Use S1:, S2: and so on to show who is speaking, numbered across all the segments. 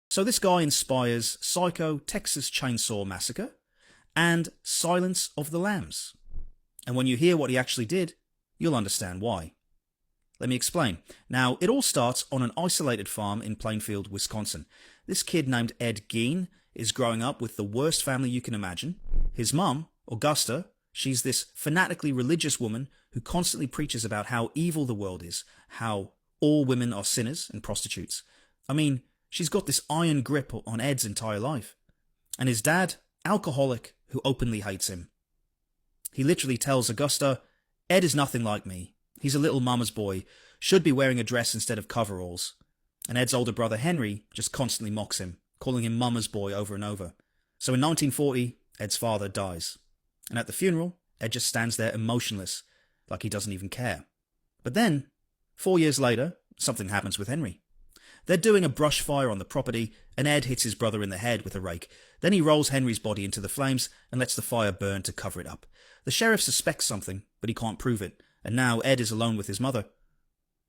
S1: So this guy inspires Psycho, Texas Chainsaw Massacre, and Silence of the Lambs. And when you hear what he actually did, you'll understand why. Let me explain. Now, it all starts on an isolated farm in Plainfield, Wisconsin. This kid named Ed Gein is growing up with the worst family you can imagine. His mum, Augusta, she's this fanatically religious woman who constantly preaches about how evil the world is, how all women are sinners and prostitutes. I mean, she's got this iron grip on Ed's entire life. And his dad, alcoholic, who openly hates him. He literally tells Augusta, Ed is nothing like me. He's a little mama's boy, should be wearing a dress instead of coveralls. And Ed's older brother Henry just constantly mocks him, calling him mama's boy over and over. So in 1940, Ed's father dies. And at the funeral, Ed just stands there emotionless, like he doesn't even care. But then, 4 years later, something happens with Henry. They're doing a brush fire on the property, and Ed hits his brother in the head with a rake. Then he rolls Henry's body into the flames and lets the fire burn to cover it up. The sheriff suspects something, but he can't prove it, and now Ed is alone with his mother.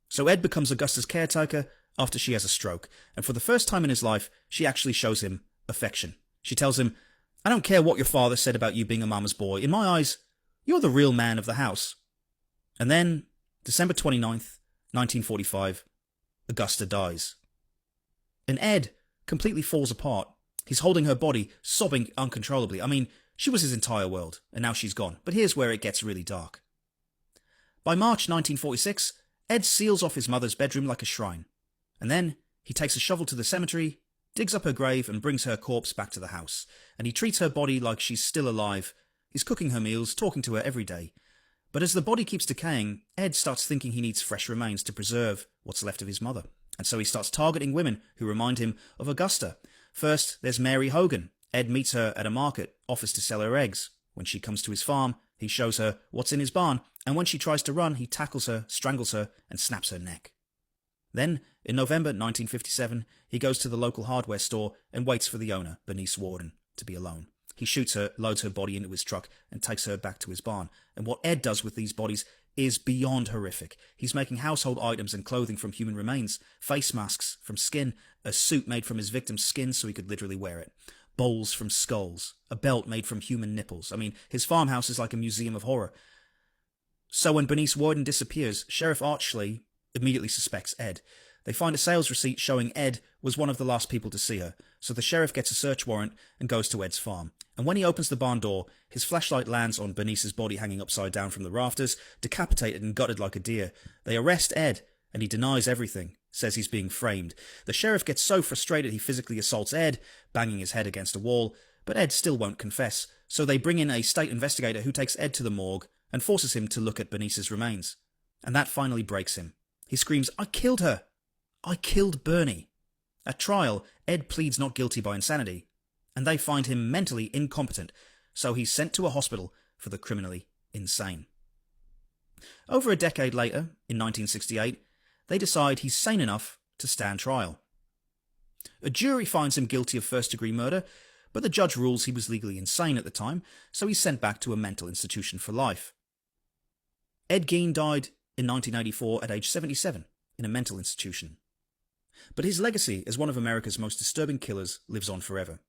S1: So Ed becomes Augusta's caretaker after she has a stroke, and for the first time in his life, she actually shows him affection. She tells him, I don't care what your father said about you being a mama's boy. In my eyes, you're the real man of the house. And then, December 29th, 1945, Augusta dies. And Ed completely falls apart. He's holding her body, sobbing uncontrollably. I mean, she was his entire world, and now she's gone. But here's where it gets really dark. By March 1946, Ed seals off his mother's bedroom like a shrine. And then he takes a shovel to the cemetery, digs up her grave and brings her corpse back to the house. And he treats her body like she's still alive. He's cooking her meals, talking to her every day. But as the body keeps decaying, Ed starts thinking he needs fresh remains to preserve what's left of his mother. And so he starts targeting women who remind him of Augusta. First, there's Mary Hogan. Ed meets her at a market, offers to sell her eggs. When she comes to his farm, he shows her what's in his barn, and when she tries to run, he tackles her, strangles her, and snaps her neck. Then, in November 1957, he goes to the local hardware store and waits for the owner, Bernice Warden, to be alone. He shoots her, loads her body into his truck, and takes her back to his barn. And what Ed does with these bodies is beyond horrific. He's making household items and clothing from human remains, face masks from skin, a suit made from his victim's skin so he could literally wear it, bowls from skulls, a belt made from human nipples. I mean, his farmhouse is like a museum of horror. So when Bernice Warden disappears, Sheriff Archley immediately suspects Ed. They find a sales receipt showing Ed was one of the last people to see her, so the sheriff gets a search warrant and goes to Ed's farm. And when he opens the barn door, his flashlight lands on Bernice's body hanging upside down from the rafters, decapitated and gutted like a deer. They arrest Ed, and he denies everything, says he's being framed. The sheriff gets so frustrated he physically assaults Ed, banging his head against a wall, but Ed still won't confess, so they bring in a state investigator who takes Ed to the morgue and forces him to look at Bernice's remains. And that finally breaks him. He screams, I killed her! I killed Bernie. At trial, Ed pleads not guilty by insanity, and they find him mentally incompetent, so he's sent to a hospital for the criminally insane. Over a decade later, in 1968, they decide he's sane enough to stand trial. A jury finds him guilty of first-degree murder, but the judge rules he was legally insane at the time, so he's sent back to a mental institution for life. Ed Gein died in 1984 at age 77 in a mental institution. But his legacy as one of America's most disturbing killers lives on forever.